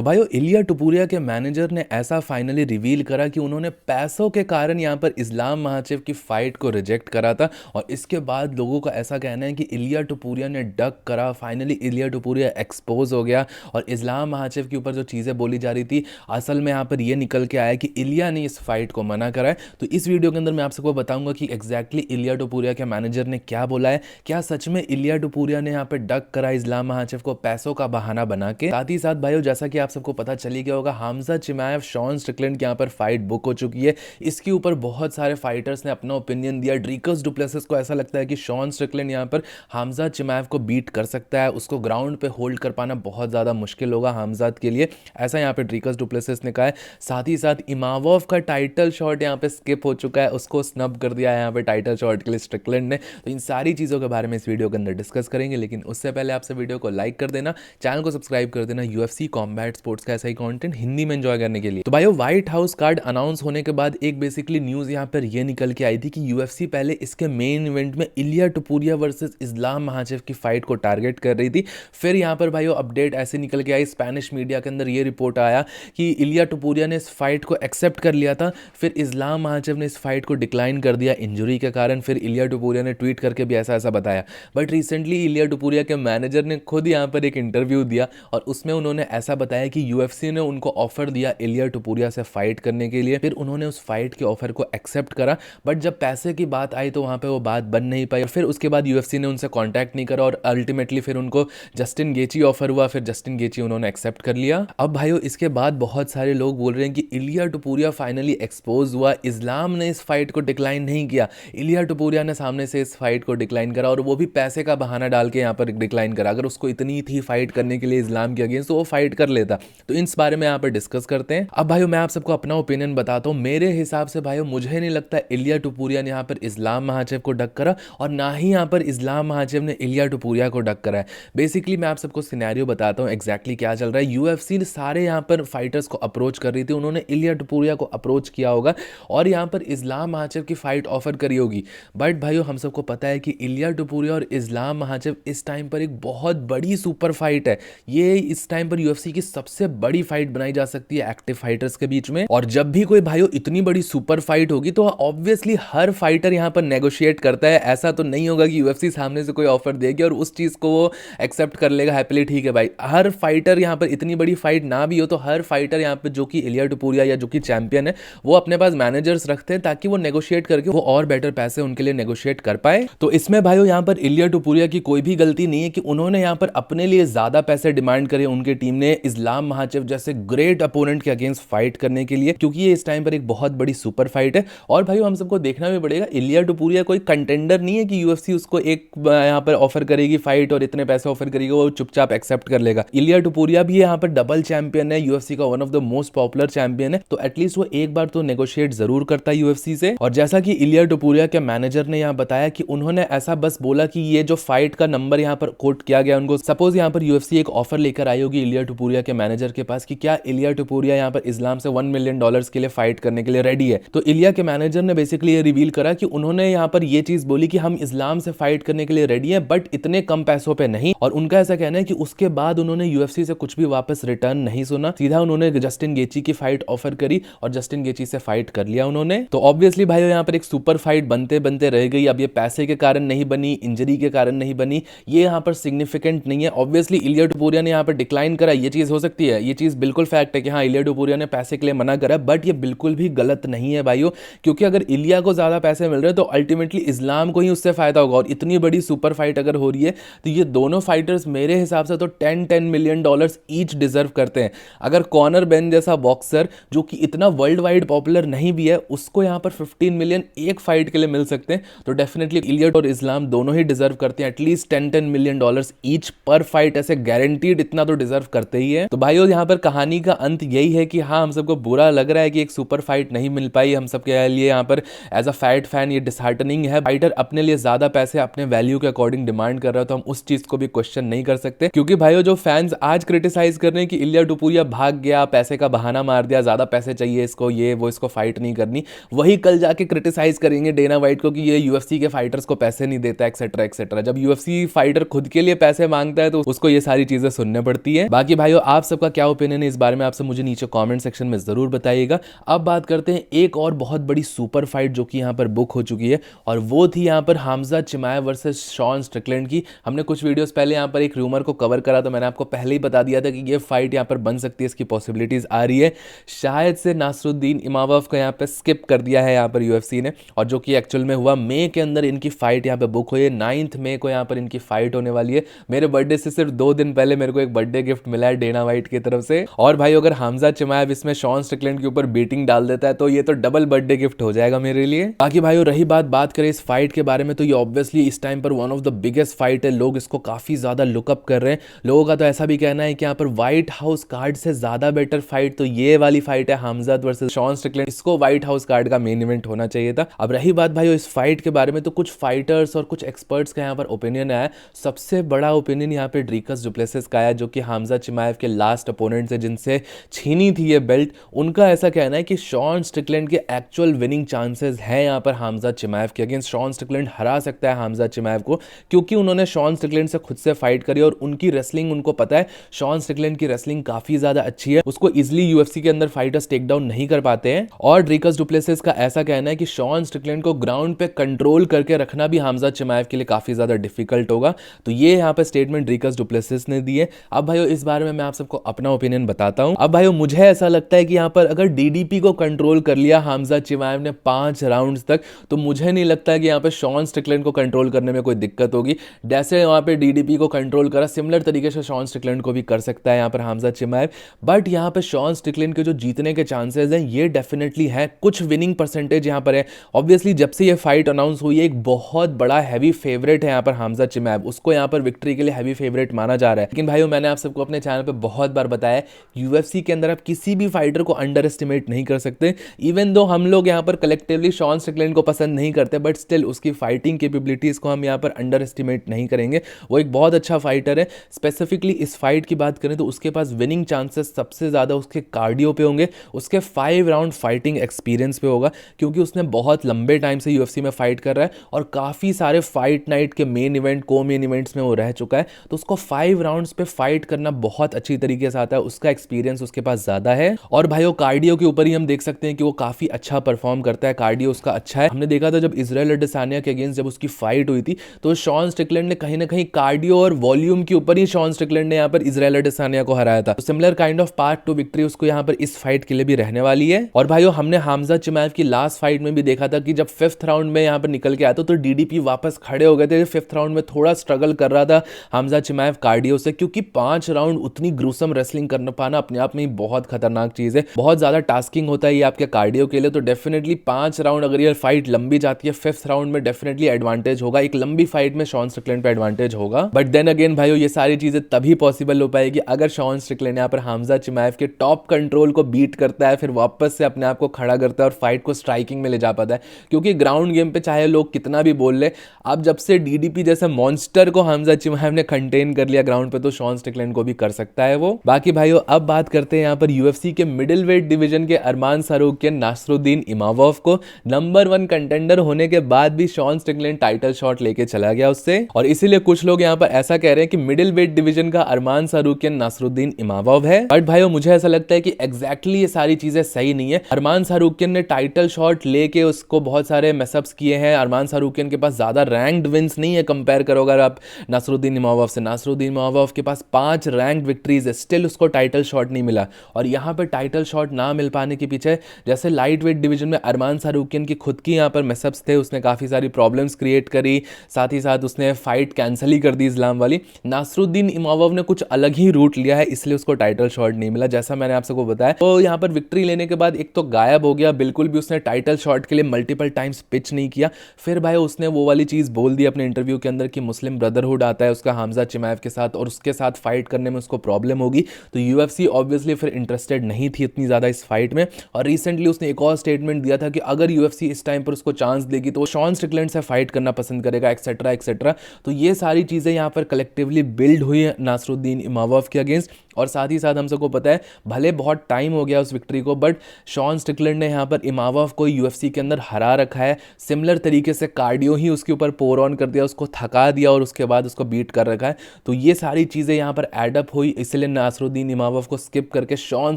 तो भाइयों इलिया टुपुरिया के मैनेजर ने ऐसा फाइनली रिवील करा कि उन्होंने पैसों के कारण यहाँ पर इस्लाम महाचेव की फाइट को रिजेक्ट करा था। और इसके बाद लोगों का ऐसा कहना है कि इलिया टुपुरिया ने डक करा, फाइनली इलिया टुपुरिया एक्सपोज हो गया और इस्लाम महाचेव के ऊपर जो चीज़ें बोली जा रही थी असल में यहाँ पर ये निकल के आया कि इलिया ने इस फाइट को मना करा है। तो इस वीडियो के अंदर मैं आप सबको बताऊंगा कि एग्जैक्टली इलिया टुपुरिया के मैनेजर ने क्या बोला है, क्या सच में इलिया टुपुरिया ने यहाँ पर डक करा इस्लाम महाचेव को पैसों का बहाना बना के। साथ ही साथ भाइयों जैसा कि आप सबको पता चली गया होगा, हमजा चिमाएव शॉन स्ट्रिकलैंड के यहाँ पर फाइट बुक हो चुकी है। इसके ऊपर बहुत सारे फाइटर्स ने अपना ओपिनियन दिया। ड्रीकस डुप्लेसिस को ऐसा लगता है कि शॉन स्ट्रिकलैंड यहाँ पर हमजा चिमाएव को बीट कर सकता है, उसको ग्राउंड पे होल्ड कर पाना बहुत ज़्यादा मुश्किल होगा हमजाद के लिए, ऐसा यहाँ पे ड्रीकस डुप्लेसिस ने कहा है। साथ ही साथ इमावोव का टाइटल शॉट यहाँ पे स्किप हो चुका है, उसको स्नब कर दिया है यहाँ पे टाइटल शॉट के लिए स्ट्रिकलैंड ने। तो इन सारी चीज़ों के बारे में इस वीडियो के अंदर डिस्कस करेंगे, लेकिन उससे पहले आपसे वीडियो को लाइक कर देना, चैनल को सब्सक्राइब कर देना यूएफसी कॉम्बैट स्पोर्ट्स का ऐसा ही कंटेंट हिंदी में एंजॉय करने के लिए। तो भाइयों व्हाइट हाउस कार्ड अनाउंस होने के बाद एक बेसिकली न्यूज यहाँ पर ये निकल के आई थी कि यूएफसी पहले इसके मेन इवेंट में इलिया टुपुरिया वर्सेस इस्लाम महाचेव की फाइट को टारगेट कर रही थी। फिर यहाँ पर भाइयों अपडेट ऐसे निकल के आई, स्पेनिश मीडिया के अंदर ये रिपोर्ट आया कि इलिया टुपुरिया ने इस फाइट को एक्सेप्ट कर लिया था, फिर इस्लाम महाचेव ने इस फाइट को डिक्लाइन कर दिया इंजरी के कारण। फिर इलिया टुपुरिया ने ट्वीट करके भी ऐसा ऐसा बताया। बट रिसेंटली इलिया टुपुरिया के मैनेजर ने खुद यहाँ पर एक इंटरव्यू दिया और उसमें उन्होंने ऐसा बताया कि यूएफसी ने उनको ऑफर दिया इलिया टुपुरिया से फाइट करने के लिए, फिर उन्होंने उस फाइट के ऑफर को एक्सेप्ट करा। बट जब पैसे की बात आई तो वहां पे वो बात बन नहीं पाई, फिर उसके बाद यूएफसी ने उनसे कांटेक्ट नहीं करा और अल्टीमेटली फिर उनको जस्टिन गेची ऑफर हुआ, फिर जस्टिन गेची उन्होंने एक्सेप्ट कर लिया। अब भाइयों इसके बाद बहुत सारे लोग बोल रहे हैं कि इलिया टुपुरिया फाइनली एक्सपोज हुआ, इस्लाम ने इस फाइट को डिक्लाइन नहीं किया, इलिया टुपुरिया ने सामने से इस फाइट को डिक्लाइन करा और वो भी पैसे का बहाना डाल के यहाँ पर डिक्लाइन करा। अगर उसको इतनी थी फाइट करने के लिए इस्लाम के अगेंस्ट तो वो फाइट कर लेता। तो इस बारे में यहाँ पर डिस्कस करते हैं। अब भाइयों मैं आप सबको अपना ओपिनियन बताता हूँ। मेरे हिसाब से भाइयों मुझे नहीं लगता इलिया टुपुरिया ने यहाँ पर इस्लाम महाचेव को डक करा और ना ही यहाँ पर इस्लाम महाचेव ने इलिया टुपुरिया को डक करा है। बेसिकली मैं आप सबको सिनेरियो बताता हूँ एग्जैक्टली क्या चल रहा है। यूएफसी ने सारे यहाँ पर फाइटर्स को अप्रोच कर रही थी, उन्होंने इलिया टुपुरिया को अप्रोच किया होगा और यहाँ पर इस्लाम महाचेव की फाइट ऑफर करी होगी। बट भाइयों हम सबको पता है कि इलिया टुपुरिया और इस्लाम महाचेव इस टाइम पर एक बहुत बड़ी सुपर फाइट है। ये इस टाइम पर यूएफसी की सबसे बड़ी फाइट बनाई जा सकती है एक्टिव फाइटर्स के बीच में। और जब भी कोई भाइयों इतनी बड़ी सुपर फाइट होगी तो ऑब्वियसली हर फाइटर यहाँ पर नेगोशिएट करता है। ऐसा तो नहीं होगा कि यूएफसी सामने से कोई ऑफर देगी और उस चीज को वो एक्सेप्ट कर लेगा हैप्पीली, ठीक है भाई। हर फाइटर यहाँ पर इतनी बड़ी फाइट ना भी हो तो हर फाइटर यहाँ पर जो कि इलिया टुपुरिया या जो कि चैंपियन है वो अपने पास मैनेजर्स रखते हैं ताकि वो नेगोशिएट करके वो और बेटर पैसे उनके लिए नेगोशिएट कर पाए। तो इसमें भाइयों यहाँ पर इलिया टुपुरिया की कोई भी गलती नहीं है कि उन्होंने यहाँ पर अपने लिए ज्यादा पैसे डिमांड करे उनके टीम ने इस्लाम महाचेव जैसे ग्रेट अपोनेंट के अगेंस्ट फाइट करने के लिए, क्योंकि ये इस टाइम पर एक बहुत बड़ी सुपर फाइट है। और भाई हम सबको देखना भी पड़ेगा इलिया टुपुरिया कोई कंटेंडर नहीं है कि यूएफसी उसको एक यहाँ पर ऑफर करेगी फाइट और इतने पैसे ऑफर करेगी वो चुपचाप एक्सेप्ट कर लेगा। इलिया टुपुरिया भी यहाँ पर डबल चैंपियन है, यूएफसी का one of the most popular champion है, तो एटलीस्ट वो एक बार तो नेगोशिएट जरूर करता है यूएफसी से। और जैसा कि इलिया टुपुरिया के मैनेजर ने यहाँ बताया कि उन्होंने ऐसा बस बोला कि ये जो फाइट का नंबर यहाँ पर कोट किया गया उनको, सपोज यहाँ पर यूएफसी एक ऑफर लेकर आई होगी इलिया टुपुरिया के मैनेजर के पास कि क्या इलिया टुपुरिया यहाँ पर इस्लाम से $1 मिलियन के लिए फाइट करने के लिए रेडी है, तो इलिया के मैनेजर ने बेसिकली ये रिवील करा कि उन्होंने यहाँ पर ये चीज बोली कि हम इस्लाम से फाइट करने के लिए रेडी हैं बट इतने कम पैसों पे नहीं। और उनका ऐसा कहना है कि उसके बाद उन्होंने यूएफसी से कुछ भी वापस रिटर्न नहीं सुना, सीधा उन्होंने जस्टिन गेची की फाइट ऑफर करी और जस्टिन गेची से फाइट कर लिया उन्होंने। तो ऑब्वियसली भाई यहाँ पर एक सुपर फाइट बनते बनते रह गई। अब ये पैसे के कारण नहीं बनी, इंजरी के कारण नहीं बनी, ये यहाँ पर सिग्निफिकेंट नहीं है। ऑब्वियसली इलिया टुपुरिया ने यहाँ पर डिक्लाइन करा, ये चीज हो सकती है, ये चीज बिल्कुल फैक्ट है कि हाँ इलिया टुपुरिया ने पैसे के लिए मना करा, बट ये बिल्कुल भी गलत नहीं है भाइयों, क्योंकि अगर इलिया को ज्यादा पैसे मिल रहे हैं तो अल्टीमेटली इस्लाम को ही उससे फायदा होगा। और इतनी बड़ी सुपर फाइट अगर हो रही है तो ये दोनों फाइटर्स मेरे हिसाब से तो $10 मिलियन ईच डिजर्व करते हैं। अगर कॉनर बेन जैसा बॉक्सर जो कि इतना वर्ल्ड वाइड पॉपुलर नहीं भी है उसको यहाँ पर 15 मिलियन एक फाइट के लिए मिल सकते हैं, तो डेफिनेटली इलिया और इस्लाम दोनों ही डिजर्व करते हैं एटलीस्ट $10 मिलियन ईच पर फाइट, ऐसे गारंटीड इतना तो डिजर्व करते ही है। तो भाइयों यहाँ पर कहानी का अंत यही है कि हाँ हम सबको बुरा लग रहा है कि एक सुपर फाइट नहीं मिल पाई हम सबके लिए। यहाँ पर एज अ फैट फैन ये डिसहार्टनिंग है। फाइटर अपने लिए ज्यादा पैसे अपने वैल्यू के अकॉर्डिंग डिमांड कर रहा है तो हम उस चीज को भी क्वेश्चन नहीं कर सकते, क्योंकि भाइयों जो फैंस आज क्रिटिसाइज कर रहे हैं कि इलिया टुपुरिया भाग गया, पैसे का बहाना मार दिया, ज्यादा पैसे चाहिए इसको, ये वो, इसको फाइट नहीं करनी, वही कल जाके क्रिटिसाइज करेंगे डेना वाइट को कि ये यूएफसी के फाइटर्स को पैसे नहीं देता एक्सेट्रा एक्सेट्रा। जब यूएफसी फाइटर खुद के लिए पैसे मांगता है तो उसको ये सारी चीजें सुनने पड़ती है। बाकी भाइयों आप सबका क्या ओपिनियन है इस बारे में आप सब मुझे नीचे कमेंट सेक्शन में ज़रूर बताइएगा। अब बात करते हैं एक और बहुत बड़ी सुपर फाइट जो कि यहाँ पर बुक हो चुकी है, और वो थी यहाँ पर Khamzat Chimaev versus Sean Strickland की। हमने कुछ वीडियोस पहले यहाँ पर एक र्यूमर को कवर करा, तो मैंने आपको पहले ही बता दिया था कि ये फाइट यहाँ पर बन सकती है, इसकी पॉसिबिलिटीज़ आ रही है। शायद से नासरुद्दीन इमामोव को यहाँ पर स्किप कर दिया है यहाँ पर यूएफसी ने, और जो कि एक्चुअल में हुआ मई के अंदर इनकी फाइट यहाँ पर बुक हुई है। 9 मई को यहाँ पर इनकी फाइट होने वाली है। मेरे बर्थडे से सिर्फ 2 दिन पहले मेरे को एक बर्थडे गिफ्ट मिला है डेना वाइट की तरफ से। और भाई अगर हमजा चिमाएव इसमें शॉन स्ट्रिकलैंड के ऊपर बीटिंग डाल देता है तो ये तो डबल बर्थडे गिफ्ट हो जाएगा मेरे लिए। बाकी भाई रही बात करें इस फाइट के बारे में, तो ये ऑब्वियसली इस टाइम पर one of the biggest fight है। लोग इसको काफी ज्यादा लुकअप कर रहे हैं। लोगों का तो ऐसा भी कहना है कि यहाँ पर व्हाइट हाउस कार्ड से ज्यादा बेटर फाइट तो ये वाली फाइट है, हमजा वर्सेस शॉन स्ट्रिकलैंड। इसको व्हाइट हाउस कार्ड का मेन इवेंट होना चाहिए था। अब रही बात भाई इस फाइट के बारे में, तो कुछ फाइटर्स और कुछ एक्सपर्ट्स का यहाँ पर ओपिनियन आया। सबसे बड़ा ओपिनियन यहाँ पे ड्रीकस डुप्लेसिस का है, जो कि हमजा चिमाएव के लास्ट अपोनेंट है जिनसे छीनी थी ये बेल्ट। उनका ऐसा कहना है कि शॉन स्ट्रिकलैंड के एक्चुअल विनिंग चांसेस हैं यहाँ पर हमजा चिमाएव के अगेंस्ट। शॉन स्ट्रिकलैंड हरा सकता है हमजा चिमाएव को, क्योंकि उन्होंने शॉन स्ट्रिकलैंड से खुद से फाइट करी और उनकी रेसलिंग उनको पता है। शॉन स्ट्रिकलैंड की रेसलिंग काफी ज्यादा अच्छी है, उसको इजिली यूएफसी के अंदर फाइटर्स टेक डाउन नहीं कर पाते हैं। और ड्रीकस डुप्लेसिस का ऐसा कहना है कि शॉन स्ट्रिकलैंड को ग्राउंड पे कंट्रोल करके रखना भी हमजा चिमाएव के लिए काफी ज्यादा डिफिकल्ट होगा। तो ये यहाँ पे स्टेटमेंट ड्रीकस डुप्लेसिस ने दी है। अब भाइयों इस बारे में मैं आप सबको अपना ओपिनियन बताता हूं। अब भाइयों मुझे ऐसा लगता है कि यहाँ पर अगर डीडीपी को कंट्रोल कर लिया हमजा चिमाएव ने 5 राउंड्स तक, तो मुझे नहीं लगता है कि यहाँ पे शॉन स्ट्रिकलैंड को कंट्रोल करने में कोई दिक्कत होगी। जैसे वहाँ पे डीडीपी को कंट्रोल करा, सिमिलर तरीके से शॉन स्ट्रिकलैंड को भी कर सकता है यहाँ पर हमजा चिमाएव। बट यहाँ पे शॉन स्ट्रिकलैंड के जो जीतने के चांसेस हैं ये डेफिनेटली है। कुछ विनिंग परसेंटेज यहाँ पर है। ऑब्वियसली जब से ये फाइट अनाउंस हुई है, एक बहुत बड़ा हैवी फेवरेट है यहाँ पर हमजा चिमाएव, उसको यहाँ पर विक्ट्री के लिए हैवी फेवरेट माना जा रहा है। लेकिन भाइयों मैंने आप सबको अपने चैनल पे बहुत बार बताया, यूएफसी के अंदर आप किसी भी फाइटर को अंडर एस्टिमेट नहीं कर सकते। इवन दो हम लोग यहाँ पर कलेक्टिवली शॉन स्ट्रिकलैंड को पसंद नहीं करते, बट स्टिल उसकी फाइटिंग कैपेबिलिटीज को हम यहाँ पर अंडर एस्टिमेट नहीं करेंगे। वो एक बहुत अच्छा फाइटर है। स्पेसिफिकली इस फाइट की बात करें तो उसके पास विनिंग चांसेस सबसे ज्यादा उसके कार्डियो पे होंगे, उसके 5 राउंड फाइटिंग एक्सपीरियंस पे होगा, क्योंकि उसने बहुत लंबे टाइम से यूएफसी में फाइट कर रहा है और काफी सारे फाइट नाइट के मेन इवेंट को मेन इवेंट्स में वो रह चुका है। तो उसको 5 राउंड्स पे फाइट करना बहुत अच्छी तरीके से आता है, उसका एक्सपीरियंस उसके पास ज्यादा है। और भाइयों कार्डियो के ऊपर ही हम देख सकते हैं कि वो काफी अच्छा परफॉर्म करता है, कार्डियो उसका अच्छा है। हमने देखा था जब इजराइल अडेसानिया के अगेंस्ट जब उसकी फाइट हुई थी, तो शॉन स्ट्रिकलैंड ने कहीं ना कहीं कार्डियो और वॉल्यूम के ऊपर ही शॉन स्ट्रिकलैंड ने यहाँ पर इजराइल अडेसानिया को हराया था। तो similar kind of part two victory उसको यहाँ पर इस फाइट के लिए भी रहने वाली है। और भाइयों हमने हमजा चिमाएव की लास्ट फाइट में भी देखा था कि जब 5th राउंड में यहाँ पर निकल के आया तो डीडीपी वापस खड़े हो गए थे। 5th राउंड में थोड़ा स्ट्रगल कर रहा था हमजा चिमाएव कार्डियो से, क्योंकि 5 राउंड उतनी ग्रूसम रेसलिंग करना पाना अपने आप में ही बहुत खतरनाक चीज है। बहुत ज्यादा टास्किंग होता है ये आपके कार्डियो के लिए। तो डेफिनेटली 5 राउंड अगर ये फाइट लंबी जाती है, 5th राउंड में डेफिनेटली एडवांटेज होगा। एक लंबी फाइट में शॉन स्ट्रिकलैंड पे एडवांटेज होगा। बट देन अगेन भाइयों ये सारी चीजें तभी पॉसिबल हो पाएगी अगर शॉन स्ट्रिकलैंड यहाँ पर हमजा चिमाएव के टॉप कंट्रोल को बीट करता है, फिर वापस से अपने आप को खड़ा करता है और फाइट को स्ट्राइकिंग में ले जा पाता है। क्योंकि ग्राउंड गेम पे चाहे लोग कितना भी बोल ले, अब जब से डीडीपी जैसे मॉन्स्टर को हमजा चिमाएव ने कंटेन कर लिया ग्राउंड पे, तो शॉन स्ट्रिकलैंड को भी कर सकता है वो। बाकी भाइयों अब बात करते हैं यहाँ पर यूएफसी के मिडिल वेट डिवीजन के अरमान सारूकियन नासरुद्दीन इमामोव को। नंबर 1 कंटेंडर होने के बाद भी शॉन स्ट्रिकलैंड टाइटल शॉट लेके चला गया उससे, और इसीलिए कुछ लोग यहाँ पर ऐसा कह रहे हैं कि मिडिल वेट डिवीजन का अरमान सारूकियन नासरुद्दीन इमामोव है। बट भाइयों मुझे ऐसा लगता है कि एग्जैक्टली ये सारी चीजें सही नहीं है। अरमान सारूकियन ने टाइटल शॉट लेके उसको बहुत सारे मैसअप्स किए हैं। अरमान सारूकियन के पास ज्यादा रैंक्ड विंस नहीं है कंपेयर करो अगर आप नासरुद्दीन इमामोव से। नासरुद्दीन इमामोव के पास 5 रैंक्ड विक्ट्रीज है, स्टिल उसको टाइटल शॉट नहीं मिला। और यहाँ पर टाइटल शॉट ना मिल पाने के पीछे जैसे लाइट वेट डिवीजन में अरमान सारूकियन की खुद की यहाँ पर मैसअप्स थे, उसने काफी सारी प्रॉब्लम्स क्रिएट करी, साथ ही साथ उसने फाइट कैंसिल ही कर दी इस्लाम वाली। नासरुद्दीन इमामोव ने कुछ अलग ही रूट लिया है, इसलिए उसको टाइटल शॉट नहीं मिला, जैसा मैंने आप सबको बताया। तो यहाँ पर विक्ट्री लेने के बाद एक तो गायब हो गया, बिल्कुल भी उसने टाइटल शॉट के लिए मल्टीपल टाइम्स पिच नहीं किया। फिर भाई उसने वो वाली चीज बोल दी अपने इंटरव्यू के अंदर कि मुस्लिम ब्रदरहुड आता है उसका हमजा चिमाएव के साथ और उसके साथ फाइट करने में उसको प्रॉब्लम होगी। तो यूएफसी ऑब्वियसली फिर इंटरेस्टेड नहीं थी इतनी ज्यादा इस फाइट में। और रिसेंटली उसने एक और स्टेटमेंट दिया था कि अगर यूएफसी इस टाइम पर उसको चांस देगी तो वो शॉन स्ट्रिकलैंड से फाइट करना पसंद करेगा, एक्सेट्रा एक्सेट्रा। तो ये सारी चीजें यहाँ पर कलेक्टिवली बिल्ड हुई है नासरुद्दीन इमामोव के अगेंस्ट। और साथ ही साथ हम सबको पता है भले बहुत टाइम हो गया उस विक्ट्री को, बट शॉन स्टिकलैंड ने यहाँ पर इमावोव को यूएफसी के अंदर हरा रखा है। सिमिलर तरीके से कार्डियो ही उसके ऊपर पोर ऑन कर दिया, उसको थका दिया और उसके बाद उसको बीट कर रखा है। तो ये सारी चीज़ें यहाँ पर एडअप हुई, इसलिए नासरुद्दीन इमावोव को स्किप करके शॉन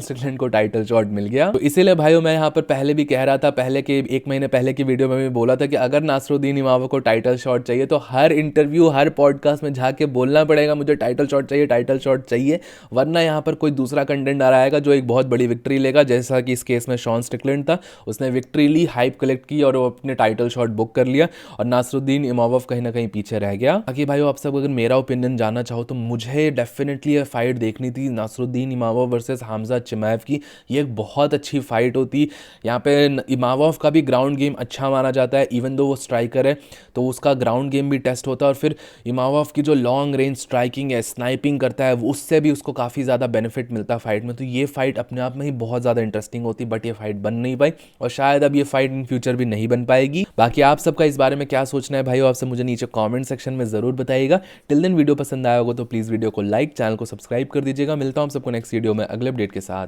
स्टिकलैंड को टाइटल शॉट मिल गया। तो इसीलिए भाइयों मैं यहाँ पर पहले भी कह रहा था, पहले के 1 महीने पहले की वीडियो में भी बोला था कि अगर नासरुद्दीन इमावोव को टाइटल शॉट चाहिए तो हर इंटरव्यू हर पॉडकास्ट में जाके बोलना पड़ेगा मुझे टाइटल शॉट चाहिए, टाइटल शॉट चाहिए, वरना यहाँ पर कोई दूसरा कंटेंट आ रहा आएगा जो एक बहुत बड़ी विक्ट्री लेगा। जैसा कि इस केस में शॉन स्टिकलैंड था, उसने विक्ट्री ली, हाइप कलेक्ट की और वो अपने टाइटल शॉट बुक कर लिया और नासरुद्दीन इमावोव कहीं ना कहीं पीछे रह गया। बाकी भाइयों आप सब अगर मेरा ओपिनियन जानना चाहो तो मुझे डेफिनेटली ये फाइट देखनी थी, नासरुद्दीन इमावोव वर्सेस हमजा चिमाएव की। ये एक बहुत अच्छी फाइट होती। यहाँ पे इमावोव का भी ग्राउंड गेम अच्छा माना जाता है, इवन दो वो स्ट्राइकर है तो उसका ग्राउंड गेम भी टेस्ट होता है। और फिर इमावोव की जो लॉन्ग रेंज स्ट्राइकिंग है, स्नाइपिंग करता है, उससे भी उसको काफ़ी ज़्यादा बेनिफिट मिलता है फाइट में। तो ये फाइट अपने आप में ही बहुत ज़्यादा इंटरेस्टिंग होती, बट ये फाइट बन नहीं पाई और शायद अब ये फाइट इन फ्यूचर भी नहीं बन पाएगी। बाकी आप सबका इस बारे में क्या सोचना है भाई, आपसे मुझे नीचे कमेंट सेक्शन में ज़रूर बताइएगा। टिल देन वीडियो पसंद आया होगा तो प्लीज़ वीडियो को लाइक, चैनल को सब्सक्राइब कर दीजिएगा। मिलता हूँ आप सबको नेक्स्ट वीडियो में अगले अपडेट के साथ।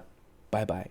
Bye bye.